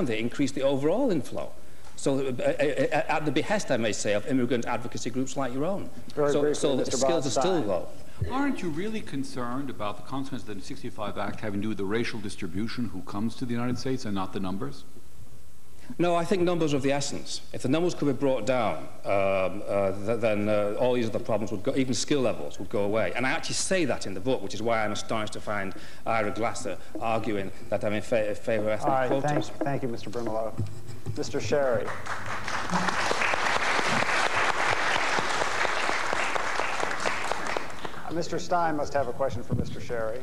they increase the overall inflow. So at the behest, I may say, of immigrant advocacy groups like your own. So the skills are still low. Aren't you really concerned about the consequences of the 65 Act having to do with the racial distribution who comes to the United States and not the numbers? No, I think numbers are of the essence. If the numbers could be brought down, then all these other problems would go, even skill levels would go away. And I actually say that in the book, which is why I'm astonished to find Ira Glasser arguing that I'm in favour of ethnic quotas. Thank you, Mr. Brimelow. Mr. Sherry. Mr. Stein must have a question for Mr. Sherry.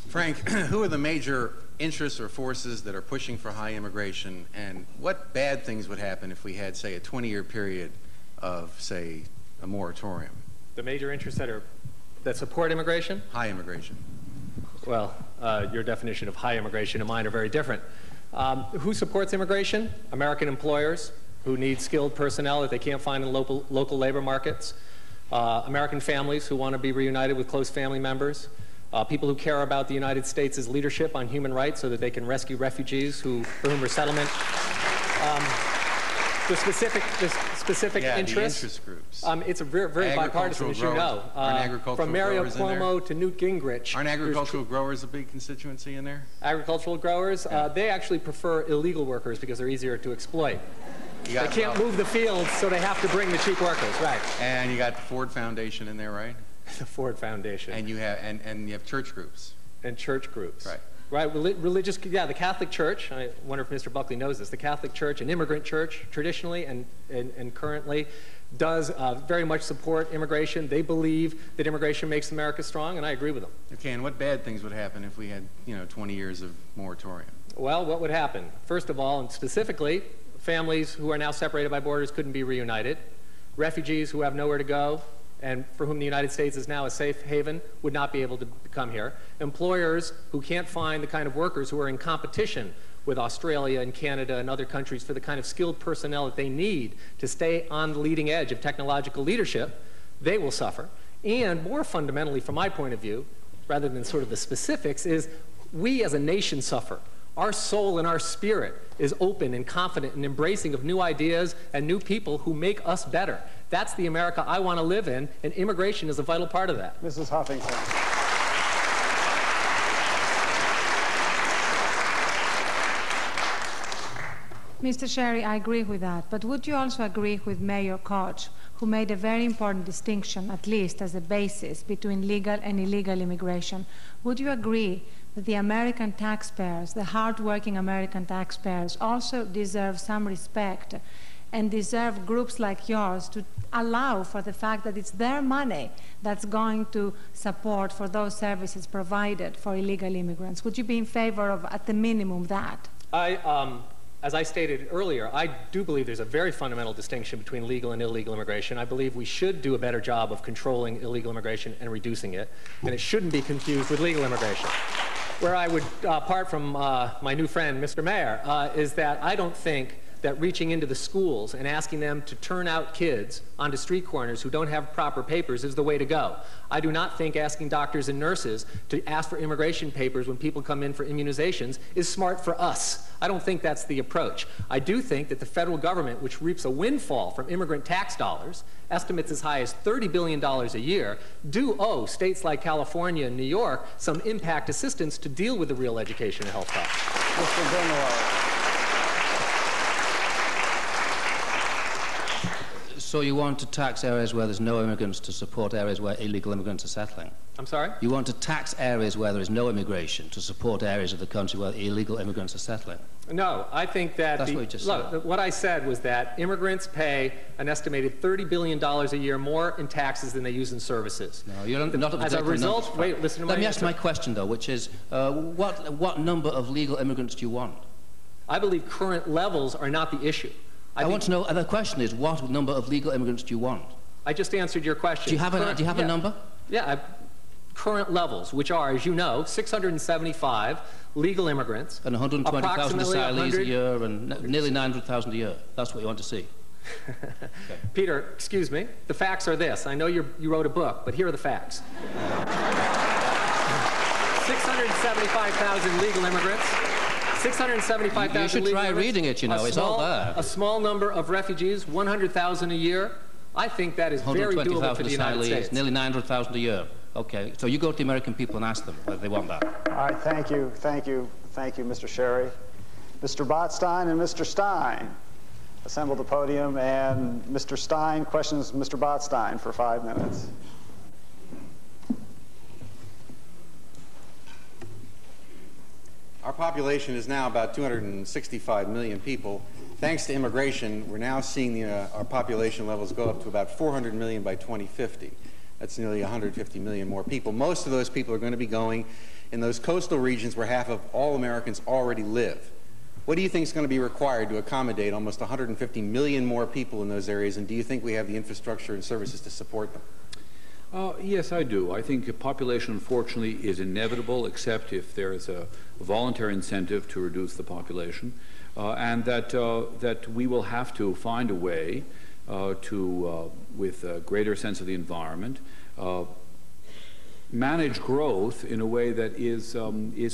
Frank, who are the major interests or forces that are pushing for high immigration, and what bad things would happen if we had, say, a 20-year period of, say, a moratorium? The major interests that support immigration? High immigration. Well, your definition of high immigration and mine are very different. Who supports immigration? American employers who need skilled personnel that they can't find in local labor markets. American families who want to be reunited with close family members. People who care about the United States' leadership on human rights so that they can rescue refugees for whom resettlement. The specific interests. The interest groups. It's a very bipartisan, as you know. From Mario Cuomo to Newt Gingrich. Aren't agricultural growers a big constituency in there? Agricultural growers, they actually prefer illegal workers because they're easier to exploit. They can't move the fields, so they have to bring the cheap workers, right? And you got the Ford Foundation in there, right? The Ford Foundation. And you have church groups. And church groups. Right. Right, religious, yeah, the Catholic Church, I wonder if Mr. Buckley knows this, the Catholic Church, an immigrant church, traditionally and currently, does very much support immigration. They believe that immigration makes America strong, and I agree with them. Okay, and what bad things would happen if we had, 20 years of moratorium? Well, what would happen? First of all, and specifically, families who are now separated by borders couldn't be reunited. Refugees who have nowhere to go and for whom the United States is now a safe haven would not be able to come here. Employers who can't find the kind of workers who are in competition with Australia and Canada and other countries for the kind of skilled personnel that they need to stay on the leading edge of technological leadership, they will suffer. And more fundamentally, from my point of view, rather than sort of the specifics, is we as a nation suffer. Our soul and our spirit is open and confident and embracing of new ideas and new people who make us better. That's the America I want to live in, and immigration is a vital part of that. Mrs. Huffington. Mr. Sherry, I agree with that. But would you also agree with Mayor Koch, who made a very important distinction, at least as a basis, between legal and illegal immigration? Would you agree that the American taxpayers, the hard-working American taxpayers, also deserve some respect and deserve groups like yours to allow for the fact that it's their money that's going to support for those services provided for illegal immigrants? Would you be in favor of, at the minimum, that? As I stated earlier, I do believe there's a very fundamental distinction between legal and illegal immigration. I believe we should do a better job of controlling illegal immigration and reducing it, and it shouldn't be confused with legal immigration. Where I would part from my new friend, Mr. Mayor, is that I don't think that reaching into the schools and asking them to turn out kids onto street corners who don't have proper papers is the way to go. I do not think asking doctors and nurses to ask for immigration papers when people come in for immunizations is smart for us. I don't think that's the approach. I do think that the federal government, which reaps a windfall from immigrant tax dollars, estimates as high as $30 billion a year, do owe states like California and New York some impact assistance to deal with the real education and health costs. Mr. Brimelow. So you want to tax areas where there's no immigrants to support areas where illegal immigrants are settling? I'm sorry? You want to tax areas where there is no immigration to support areas of the country where illegal immigrants are settling? No, I think that That's what you just said. What I said was that immigrants pay an estimated $30 billion a year more in taxes than they use in services. No, you're not as a result, wait, listen to my Let me ask answer. my question, though, which is, what number of legal immigrants do you want? I believe current levels are not the issue. I want to know, the question is, what number of legal immigrants do you want? I just answered your question. Do you have a number? Yeah, current levels, which are, as you know, 675 legal immigrants. And 120,000 asylees a year and nearly 900,000 a year. That's what you want to see. Okay. Peter, excuse me. The facts are this. I know you wrote a book, but here are the facts. 675,000 legal immigrants. 675,000 You should legal try immigrants, reading it, you know, it's all there. A small number of refugees, 100,000 a year. I think that is very doable for the United States. Nearly 900,000 a year. Okay, so you go to the American people and ask them whether they want that. All right, thank you, Mr. Sherry. Mr. Botstein and Mr. Stein, assemble the podium, and Mr. Stein questions Mr. Botstein for 5 minutes. Our population is now about 265 million people. Thanks to immigration, we're now seeing our population levels go up to about 400 million by 2050. That's nearly 150 million more people. Most of those people are going to be going in those coastal regions where half of all Americans already live. What do you think is going to be required to accommodate almost 150 million more people in those areas, and do you think we have the infrastructure and services to support them? Yes, I do. I think population, unfortunately, is inevitable, except if there is a voluntary incentive to reduce the population, and that we will have to find a way to, with a greater sense of the environment, manage growth in a way that is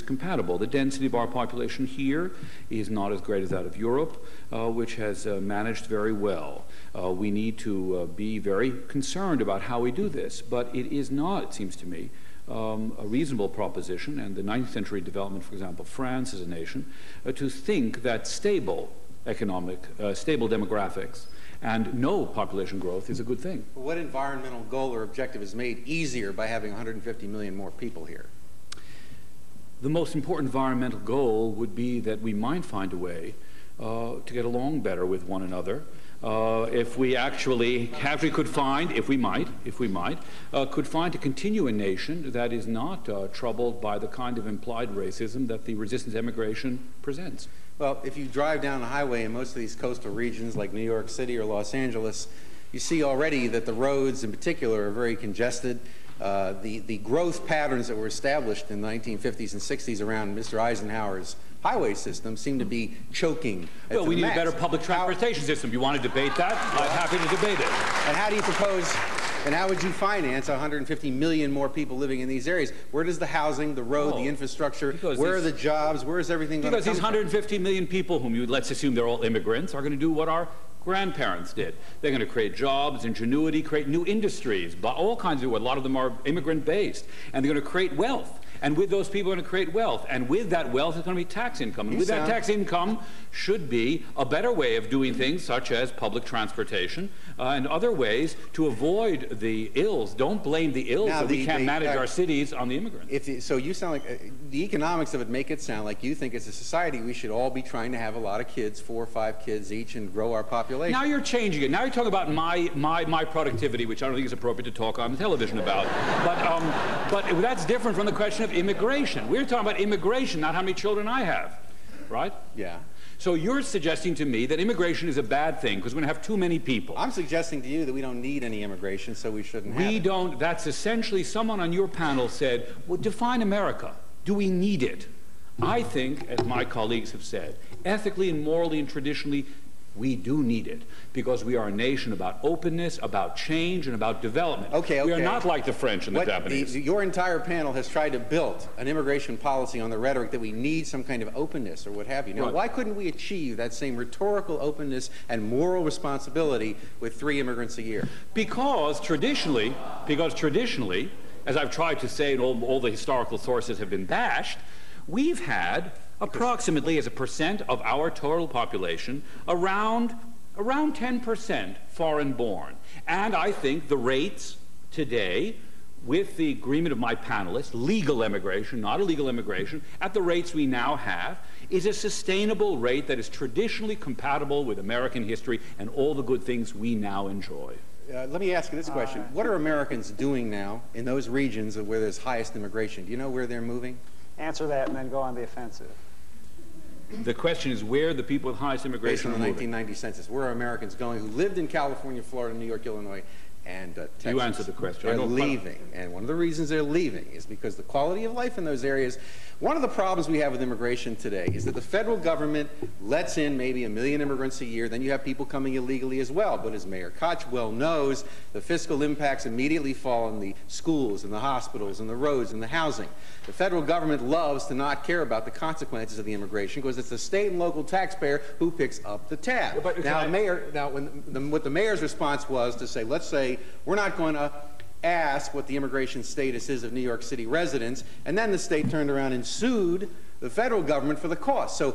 compatible. The density of our population here is not as great as that of Europe, which has managed very well. We need to be very concerned about how we do this, but it is not, it seems to me, a reasonable proposition, and the 19th century development, for example, France as a nation, to think that stable demographics and no population growth is a good thing. What environmental goal or objective is made easier by having 150 million more people here? The most important environmental goal would be that we might find a way to get along better with one another. If we could find, could find to continue a nation that is not troubled by the kind of implied racism that the resistance to immigration presents. Well, if you drive down the highway in most of these coastal regions like New York City or Los Angeles, you see already that the roads in particular are very congested. The growth patterns that were established in the 1950s and 60s around Mr. Eisenhower's highway system seem to be choking. Well, we need a better public transportation system. You want to debate that? I'm happy to debate it. And how do you propose, and how would you finance 150 million more people living in these areas? Where does the housing, the road, the infrastructure, where are the jobs, where is everything going to come from? Because these 150 million people, whom let's assume they're all immigrants, are going to do what our grandparents did. They're going to create jobs, ingenuity, create new industries, but all kinds of, a lot of them are immigrant-based, and they're going to create wealth. And with those people, are going to create wealth. And with that wealth, it's going to be tax income. And with that tax income should be a better way of doing things, such as public transportation and other ways to avoid the ills. Don't blame the ills that we can't manage our cities on the immigrants. So you sound like, the economics of it make it sound like you think as a society we should all be trying to have a lot of kids, 4 or 5 kids each, and grow our population. Now you're changing it. Now you're talking about my productivity, which I don't think is appropriate to talk on television about. But that's different from the question of immigration. We're talking about immigration, not how many children I have, right? Yeah. So you're suggesting to me that immigration is a bad thing because we're going to have too many people. I'm suggesting to you that we don't need any immigration, so we shouldn't have it. We don't. That's essentially, someone on your panel said, well, define America. Do we need it? I think, as my colleagues have said, ethically and morally and traditionally, we do need it because we are a nation about openness, about change, and about development. Okay. We are not like the French and the Japanese. Your entire panel has tried to build an immigration policy on the rhetoric that we need some kind of openness or what have you. Now, why couldn't we achieve that same rhetorical openness and moral responsibility with 3 immigrants a year? Because traditionally, as I've tried to say, and all the historical sources have been bashed, we've had approximately, as a percent of our total population, around 10% foreign-born. And I think the rates today, with the agreement of my panelists, legal immigration, not illegal immigration, at the rates we now have, is a sustainable rate that is traditionally compatible with American history and all the good things we now enjoy. Let me ask you this question. What are Americans doing now in those regions where there's highest immigration? Do you know where they're moving? Answer that and then go on the offensive. The question is where the people with highest immigration Based on the are moving. 1990 census, where are Americans going who lived in California, Florida, New York, Illinois, and Texas. You answered the question. They're leaving, and one of the reasons they're leaving is because the quality of life in those areas. One of the problems we have with immigration today is that the federal government lets in maybe 1 million immigrants a year. Then you have people coming illegally as well. But as Mayor Koch well knows, the fiscal impacts immediately fall on the schools and the hospitals and the roads and the housing. The federal government loves to not care about the consequences of the immigration because it's the state and local taxpayer who picks up the tab. But What the mayor's response was to say, let's say we're not going to ask what the immigration status is of New York City residents, and then the state turned around and sued the federal government for the cost. So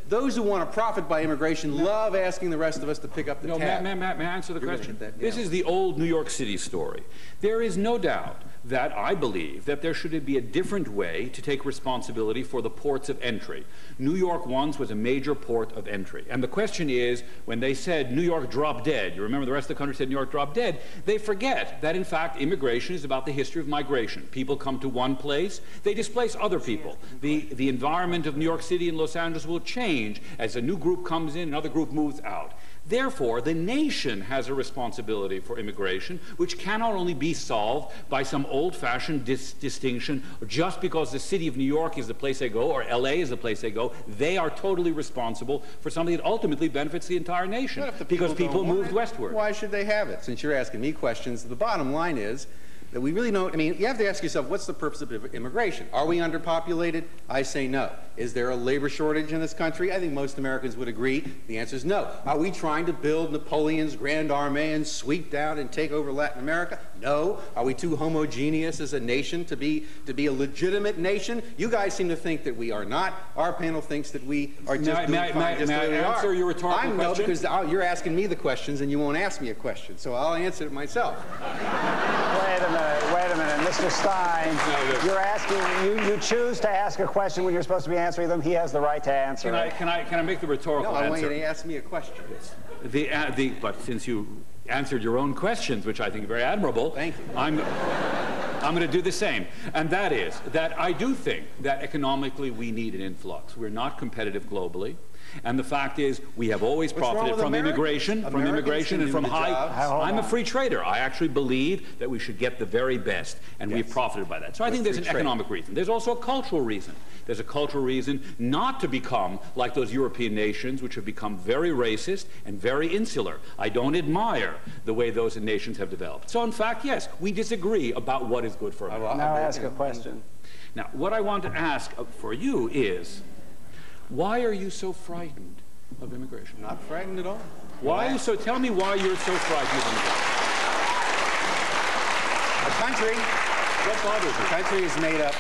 those who want to profit by immigration love asking the rest of us to pick up the tab. May I answer the question? This is the old New York City story. There is no doubt that I believe that there should be a different way to take responsibility for the ports of entry. New York once was a major port of entry. And the question is, when they said New York dropped dead, you remember the rest of the country said New York dropped dead, they forget that in fact immigration is about the history of migration. People come to one place, they displace other people. The environment of New York City and Los Angeles will change as a new group comes in, another group moves out. Therefore, the nation has a responsibility for immigration, which cannot only be solved by some old-fashioned distinction just because the city of New York is the place they go or LA is the place they go. They are totally responsible for something that ultimately benefits the entire nation because people moved westward. Why should they have it? Since you're asking me questions, the bottom line is that we really don't, I mean, you have to ask yourself, what's the purpose of immigration? Are we underpopulated? I say no. Is there a labor shortage in this country? I think most Americans would agree. The answer is no. Are we trying to build Napoleon's Grand Armée and sweep down and take over Latin America? No. Are we too homogeneous as a nation to be a legitimate nation? You guys seem to think that we are not. Our panel thinks that we are just doing fine just the way we are. May I answer your rhetorical question? No, because you're asking me the questions and you won't ask me a question, so I'll answer it myself. Wait a minute, Mr. Stein. You're asking, you choose to ask a question when you're supposed to be answering them. He has the right to answer. Can I make the rhetorical answer? No, I want you to ask me a question. But since you answered your own questions, which I think are very admirable, thank you. I'm going to do the same. And that is that I do think that economically we need an influx. We're not competitive globally. And the fact is, we have always profited from immigration, and from high. I'm a free trader. I actually believe that we should get the very best, and we've profited by that. So I think there's an economic reason. There's also a cultural reason. There's a cultural reason not to become like those European nations, which have become very racist and very insular. I don't admire the way those nations have developed. So in fact, yes, we disagree about what is good for America. Now ask a question. Now, what I want to ask for you is, why are you so frightened of immigration? Not frightened at all. Why are you so? Tell me why you're so frightened of immigration. A country. What bothers you? A country is made up.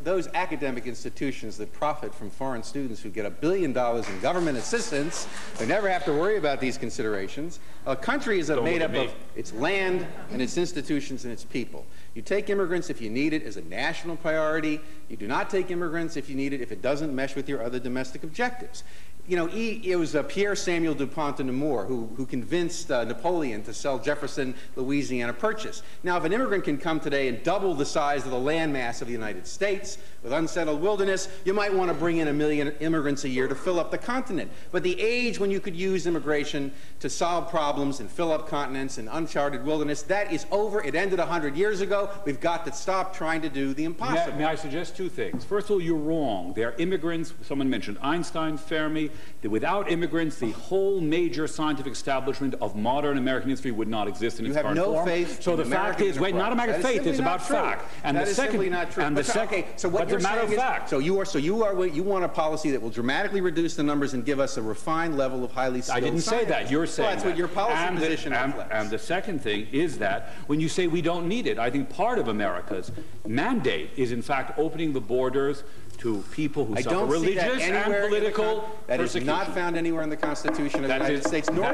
Those academic institutions that profit from foreign students who get $1 billion in government assistance, they never have to worry about these considerations. A country is made up of its land and its institutions and its people. You take immigrants if you need it as a national priority. You do not take immigrants if you need it if it doesn't mesh with your other domestic objectives. You know, it was Pierre Samuel Dupont de Nemours who convinced Napoleon to sell Jefferson Louisiana Purchase. Now, if an immigrant can come today and double the size of the landmass of the United States with unsettled wilderness, you might want to bring in 1 million immigrants a year to fill up the continent. But the age when you could use immigration to solve problems and fill up continents and uncharted wilderness, that is over. It ended 100 years ago. We've got to stop trying to do the impossible. May I suggest two things? First of all, you're wrong. There are immigrants, someone mentioned Einstein, Fermi, that without immigrants, the whole major scientific establishment of modern American history would not exist in its current form. You have no faith. So the fact is, wait, not a matter of faith, it's about fact. And the second, simply not true. And the second, so what you're saying is, so you want a policy that will dramatically reduce the numbers and give us a refined level of highly skilled I didn't say that. You're saying that's what your policy position reflects. And the second thing is that when you say we don't need it, I think part of America's mandate is in fact opening the borders to people who suffer religious and political persecution. That is not found anywhere in the Constitution of the United States, nor